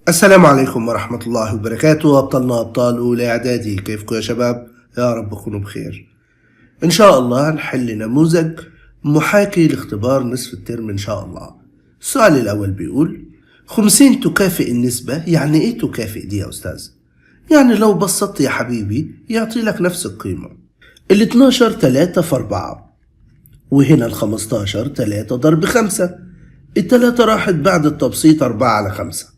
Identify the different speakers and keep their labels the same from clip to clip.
Speaker 1: السلام عليكم ورحمة الله وبركاته. أبطالنا أبطال أولى إعدادي، كيفكم يا شباب؟ يا رب تكونوا بخير. إن شاء الله هنحل نموذج محاكي لاختبار نصف الترم إن شاء الله. السؤال الأول بيقول 50 تكافئ النسبة. يعني إيه تكافئ دي يا أستاذ؟ يعني لو بسطت يا حبيبي يعطي لك نفس القيمة. ال 12 3 في 4، وهنا ال 15 3 ضرب 5. التلاتة راحت بعد التبسيط 4 على 5.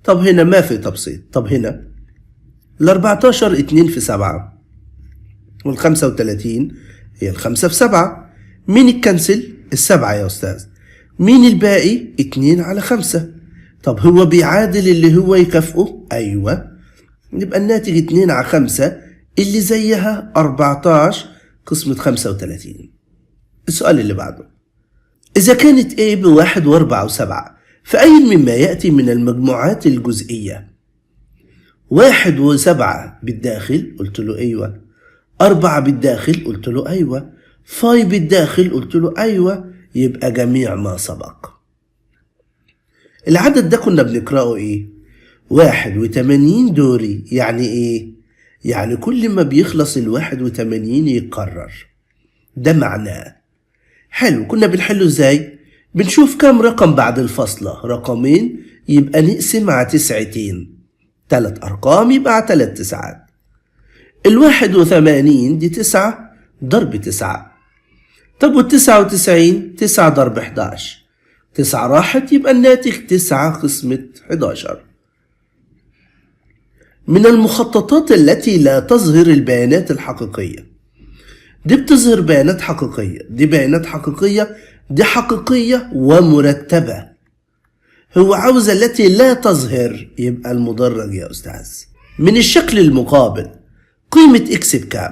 Speaker 1: طب هنا ما في تبسيط. طب هنا ال 14 2 في 7، وال 35 هي ال 5 في 7. مين الكنسل؟ السبعة يا أستاذ. مين الباقي؟ 2 على 5. طب هو بيعادل اللي هو يكافئه؟ أيوة، يبقى الناتج 2 على 5 اللي زيها 14 قسمة 35. السؤال اللي بعده، إذا كانت A ب1 و4 و7، فأي مما يأتي من المجموعات الجزئية؟ 1 و7 بالداخل، قلت له أيوة. 4 بالداخل، قلت له أيوة. 5 بالداخل، قلت له أيوة. يبقى جميع ما سبق. العدد ده كنا بنقرأه إيه؟ 81 دوري. يعني إيه؟ يعني كل ما بيخلص 81 يتكرر. ده معناه. حلو، كنا بنحله إزاي؟ بنشوف كام رقم بعد الفاصلة. رقمين يبقى نقسم على 9، 3 أرقام يبقى 3 تسعات. 81 دي 9 ضرب 9. طب 99 9 ضرب 11، 9 راحت يبقى الناتج 9 قسمة 11. من المخططات التي لا تظهر البيانات الحقيقية. دي بتظهر بيانات حقيقية، دي بيانات حقيقية، دي حقيقية ومرتبة. هو عاوز التي لا تظهر، يبقى المدرج يا أستاذ. من الشكل المقابل، قيمة إكس بكام؟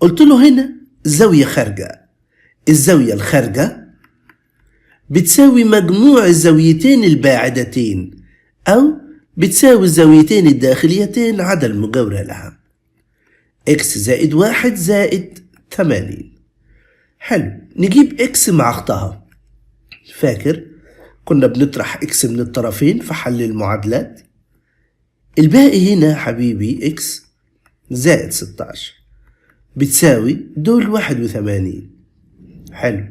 Speaker 1: قلت له هنا زاوية خارجة. الزاوية الخارجة بتساوي مجموع الزاويتين الباعدتين، أو بتساوي الزاويتين الداخليتين عدا المجاورة لها. إكس زائد 1 زائد 80. حلو، نجيب إكس مع أختها. فاكر كنا بنطرح إكس من الطرفين في حل المعادلات؟ الباقي هنا حبيبي إكس زائد 16 بتساوي دول 81. حلو،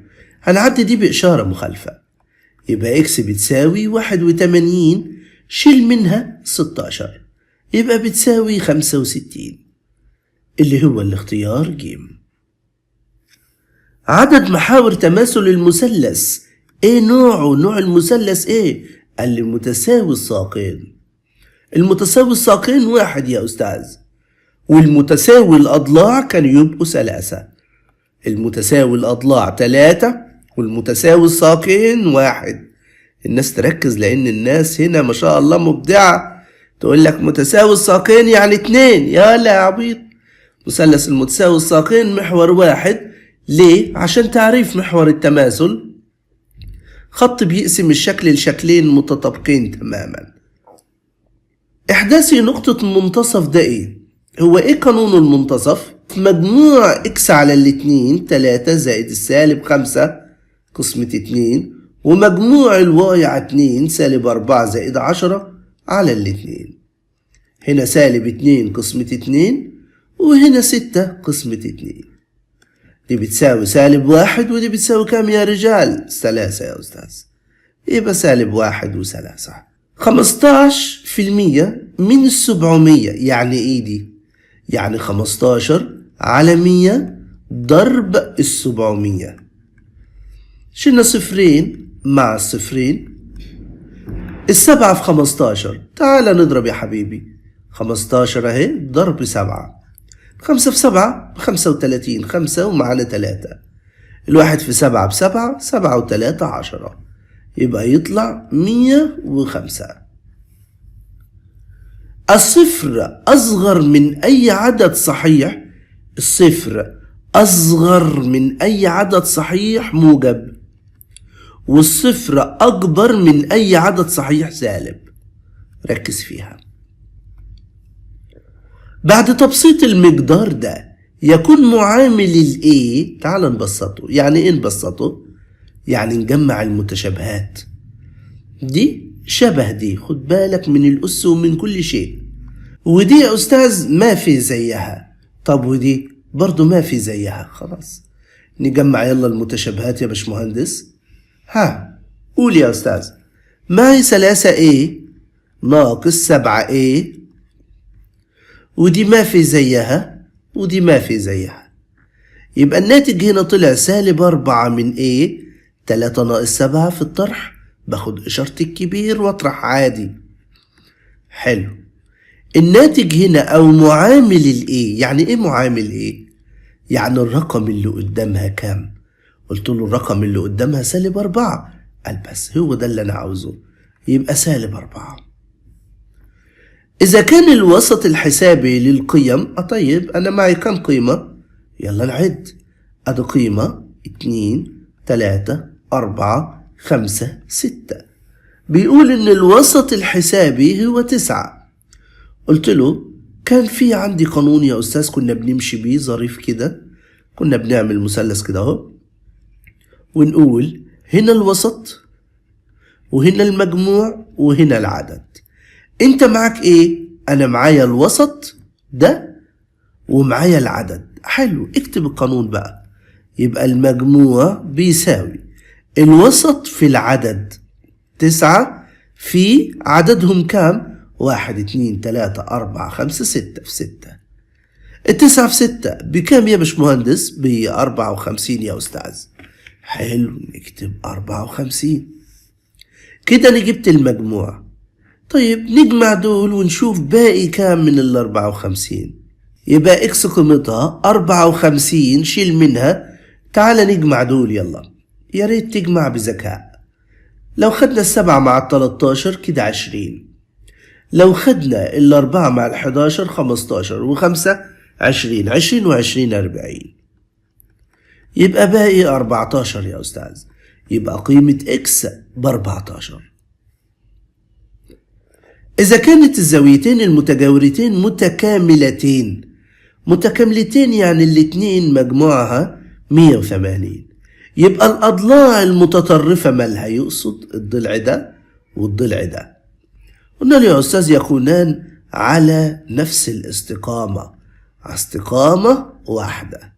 Speaker 1: هنعدي دي بإشارة مخالفة. يبقى إكس بتساوي 81، شيل منها 16 يبقى بتساوي 65، اللي هو الاختيار جيم. عدد محاور تماثل المثلث. ايه نوعه؟ نوع المثلث ايه؟ قال لي متساوي الساقين. المتساوي الساقين 1 يا أستاذ، والمتساوي الأضلاع كان يبقوا 3. المتساوي الأضلاع 3، والمتساوي الساقين 1. الناس تركز لأن الناس هنا ما شاء الله مبدعة. تقول لك متساوي الساقين يعني 2. يا لا عبيط. مثلث المتساوي الساقين محور 1. ليه؟ عشان تعريف محور التماثل خط بيقسم الشكل لشكلين متطابقين تماما. إحداثي نقطة منتصف ده إيه؟ هو إيه قانون المنتصف؟ مجموع إكس على الاتنين 3 زائد السالب 5 قسمة 2، ومجموع الواي على 2 سالب 4 زائد 10 على الاتنين. هنا سالب 2 قسمة 2، وهنا 6 قسمة 2. دي بتساوي سالب 1، ودي بتساوي كام يا رجال؟ 3 يا أستاذ. يبقى سالب 1 و3. 15% من 700. يعني إيه دي؟ يعني 15 على 100 ضرب 700. شلنا صفرين مع الصفرين. 7 في 15. تعال نضرب يا حبيبي. 15 اهي ضرب 7. 5 في 7 ب35. 5 ومعنا 3. 1 في 7 ب7. 7 و3 10. يبقى يطلع 105. الصفر أصغر من أي عدد صحيح. الصفر أصغر من أي عدد صحيح موجب، والصفر أكبر من أي عدد صحيح سالب. ركز فيها. بعد تبسيط المقدار ده يكون معامل ال A. تعال نبسطه. يعني إيه نبسطه؟ يعني نجمع المتشابهات. دي شبه دي، خد بالك من الأس ومن كل شيء. ودي يا أستاذ ما في زيها. طب ودي برضو ما في زيها. خلاص نجمع يلا المتشابهات يا باشمهندس. ها قول يا أستاذ. معي 3A ناقص 7A، ودي ما في زيها ودي ما في زيها. يبقى الناتج هنا طلع سالب 4 من A. 3 ناقص 7 في الطرح باخد إشارة الكبير واطرح عادي. حلو. الناتج هنا أو معامل ال A، يعني إيه معامل A؟ يعني الرقم اللي قدامها كام؟ قلت له الرقم اللي قدامها سالب 4. قال بس هو ده اللي أنا عاوزه، يبقى سالب 4. إذا كان الوسط الحسابي للقيم، طيب أنا معي كم قيمة؟ يلا نعد. أدي قيمة 2 3 4 5 6. بيقول إن الوسط الحسابي هو 9. قلت له كان في عندي قانون يا أستاذ كنا بنمشي بيه ظريف كده. كنا بنعمل مثلث كده اهو، ونقول هنا الوسط وهنا المجموع وهنا العدد. انت معك ايه؟ انا معايا الوسط ده ومعايا العدد. حلو، اكتب القانون بقى. يبقى المجموع بيساوي الوسط في العدد 9 في عددهم كام؟ 1 2 3 4 5 6 في 6. 9 في 6 بكام يا باشمهندس؟ ب 54 يا أستاذ. حلو، نكتب 54 كده. أنا جبت المجموع. طيب نجمع دول ونشوف باقي كام من ال 54. يبقى إكس قيمتها 54، شيل منها. تعال نجمع دول يلا. يا ريت تجمع بذكاء. لو خدنا 7 مع 13 كده 20. لو خدنا ال4 مع ال11 15 و5 20. 20 و20 40. يبقى باقي 14 يا أستاذ. يبقى قيمة إكس ب14. إذا كانت الزاويتين المتجاورتين متكاملتين يعني الاتنين مجموعها 180، يبقى الأضلاع المتطرفة مالها؟ يقصد الضلع ده والضلع ده. قلنا له يا أستاذ يكونان على نفس الاستقامة، استقامة واحدة.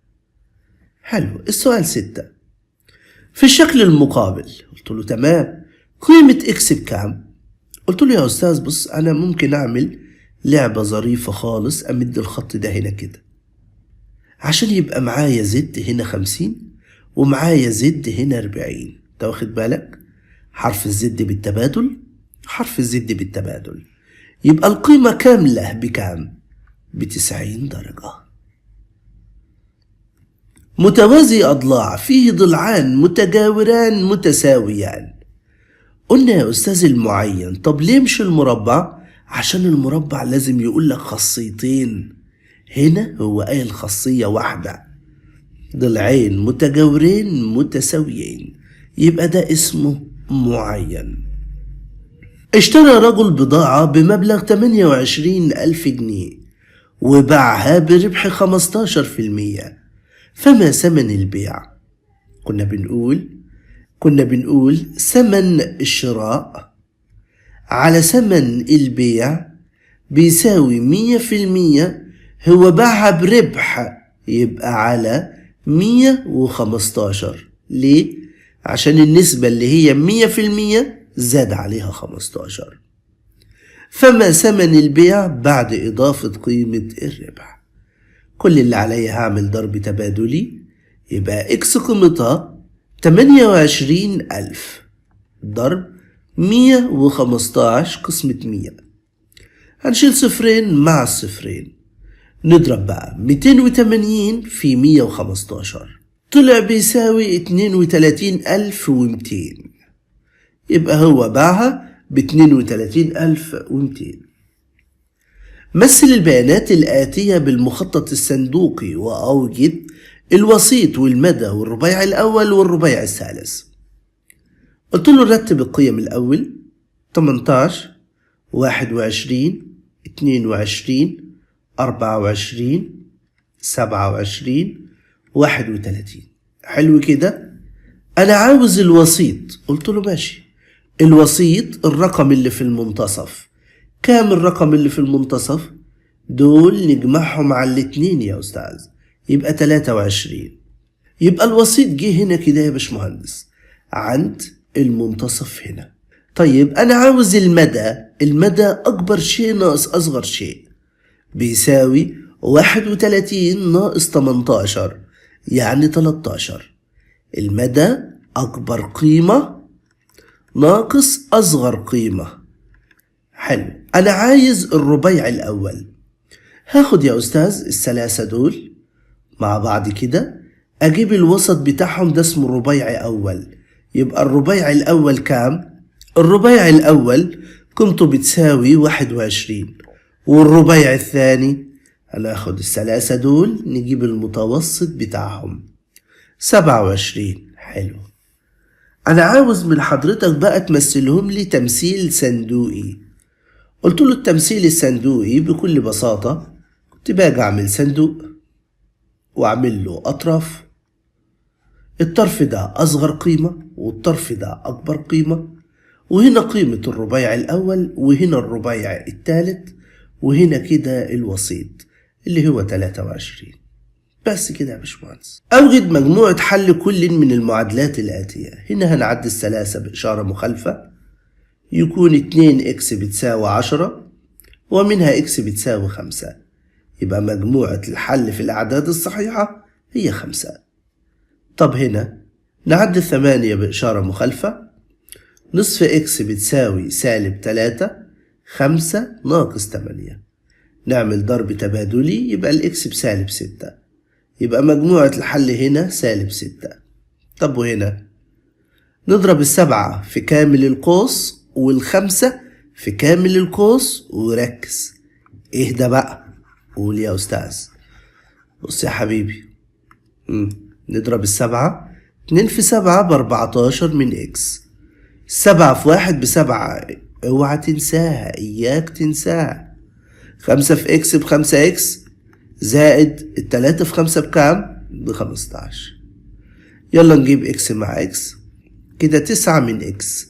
Speaker 1: حلو. السؤال 6 في الشكل المقابل. قلت له تمام، قيمة إكس بكام؟ قلت له يا أستاذ بص، أنا ممكن أعمل لعبة ظريفة خالص. أمد الخط ده هنا كده عشان يبقى معايا زد هنا 50 ومعايا زد هنا 40. أنت واخد بالك؟ حرف الزد بالتبادل، حرف الزد بالتبادل. يبقى القيمة كاملة بكام؟ ب90 درجة. متوازي أضلاع فيه ضلعان متجاوران متساويان. قلنا يا أستاذ المعين. طب ليه مش المربع؟ عشان المربع لازم يقول لك خاصيتين. هنا هو قايل خاصية واحدة، ضلعين متجاورين متساويين، يبقى ده اسمه معين. اشترى رجل بضاعة بمبلغ 28,000 جنيه وباعها بربح 15%، فما ثمن البيع؟ كنا بنقول ثمن الشراء على ثمن البيع بيساوي 100%. هو باعها بربح، يبقى على 115. ليه؟ عشان النسبة اللي هي 100% زاد عليها 15. فما ثمن البيع بعد إضافة قيمة الربح؟ كل اللي عليا هعمل ضرب تبادلي. يبقى إكس قيمتها 28,000 ضرب 115 قسمة 100. هنشيل صفرين مع الصفرين، نضرب بقى 280 في 115 طلع بيساوي 32,200. يبقى هو باعها ب32,200. مثل البيانات الآتية بالمخطط الصندوقي وأوجد الوسيط والمدى والربيع الأول والربيع الثالث. قلت له رتب القيم الأول 18 21 22 24 27 31. حلو كده. أنا عاوز الوسيط. قلت له ماشي، الوسيط الرقم اللي في المنتصف. كام الرقم اللي في المنتصف؟ دول نجمعهم على الاتنين يا أستاذ، يبقى 23. يبقى الوسيط جه هنا كده يا باشمهندس عند المنتصف هنا. طيب أنا عاوز المدى أكبر شيء ناقص أصغر شيء، بيساوي 31 ناقص 18 يعني 13. المدى أكبر قيمة ناقص أصغر قيمة. حلو، أنا عايز الربيع الأول. هاخد يا أستاذ الثلاثة دول مع بعض كده، أجيب الوسط بتاعهم، ده اسمه الربيع أول. يبقى الربيع الأول كام؟ الربيع الأول قيمته بتساوي 21. والربيع الثاني هناخد الثلاثة دول نجيب المتوسط بتاعهم 27. حلو، أنا عاوز من حضرتك بقى تمثلهم لي تمثيل صندوقي. قلت له التمثيل الصندوقي بكل بساطة كنت باجي أعمل صندوق وأعمل له أطراف، الطرف ده أصغر قيمة والطرف ده أكبر قيمة، وهنا قيمة الربيع الأول وهنا الربيع الثالث وهنا كده الوسيط اللي هو 23. بس كده يا باشمهندس. أوجد مجموعة حل كل من المعادلات الآتية. هنا هنعدي الثلاثة بإشارة مخالفة، يكون 2x بتساوي 10 ومنها x بتساوي 5. يبقى مجموعة الحل في الأعداد الصحيحة هي 5. طب هنا نعدي 8 بإشارة مخالفة، نصف x بتساوي -3، 5 ناقص 8. نعمل ضرب تبادلي يبقى الإكس ب6، يبقى مجموعة الحل هنا -6. طب وهنا نضرب 7 في كامل القوس وال5 في كامل القوس، وركز ايه ده بقى؟ قول يا أستاذ. بص يا حبيبي، نضرب 7، 2 في 7 ب14 من إكس، 7 في 1 ب7، اوعى تنساها، إياك تنساها. 5 في إكس ب5 إكس، زائد 3 في 5 بكام؟ ب15. يلا نجيب إكس مع إكس، كده 9 من إكس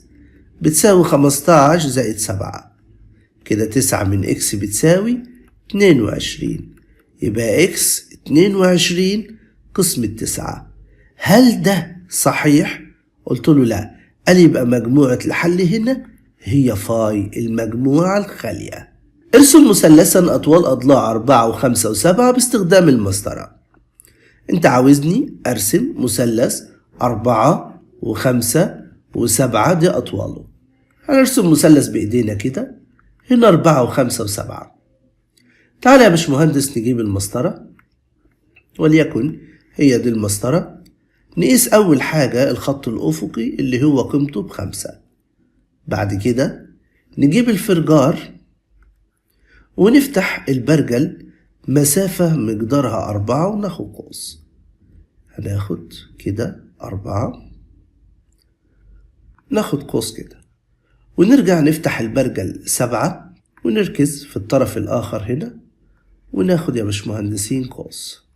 Speaker 1: بتساوي 15 زائد 7، كده 9 من إكس بتساوي 22. يبقى إكس 22 قسمة 9. هل ده صحيح؟ قلت له لا. قال يبقى مجموعة الحل هنا هي فاي، المجموعة الخالية. ارسم مثلثا أطوال أضلاع 4 و5 و7 باستخدام المسطرة. أنت عاوزني أرسم مثلث 4 و5 و7 دي أطواله. هنرسم مثلث بإيدينا كده، هنا 4 و5 و7. تعالى يا باشمهندس نجيب المسطرة، وليكن هي دي المسطرة. نقيس أول حاجة الخط الأفقي اللي هو قيمته ب5. بعد كده نجيب الفرجار ونفتح البرجل مسافة مقدارها 4 وناخد قوس. هناخد كده 4، ناخد قوس كده، ونرجع نفتح البرجل 7 ونركز في الطرف الآخر هنا، وناخد يا باشمهندسين قوس.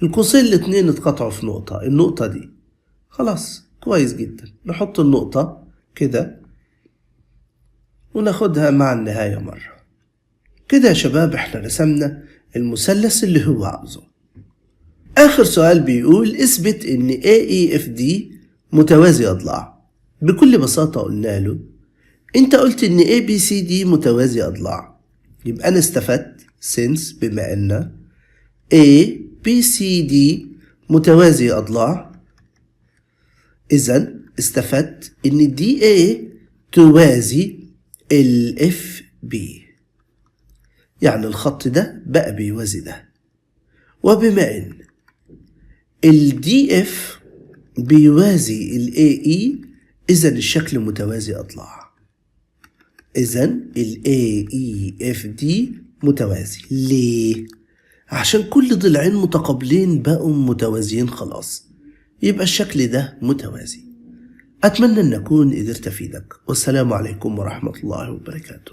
Speaker 1: القوسين الاتنين اتقطعوا في نقطة، النقطة دي خلاص كويس جدا. نحط النقطة كده وناخدها مع النهاية مرة كده. يا شباب احنا رسمنا المثلث اللي هو عاوزه. آخر سؤال بيقول اثبت ان AEFD متوازي أضلاع. بكل بساطة قلنا له انت قلت ان ABCD متوازي أضلاع، يبقى أنا استفدت since بما أن ABCD متوازي أضلاع، إذا استفدت ان DA توازي FB، يعني الخط ده بقى بيوازي ده. وبما ان DF بيوازي AE، إذا الشكل متوازي أضلاع. إذا AEFD متوازي. ليه؟ عشان كل ضلعين متقابلين بقوا متوازيين خلاص، يبقى الشكل ده متوازي. أتمنى أن أكون قدرت أفيدك، والسلام عليكم ورحمة الله وبركاته.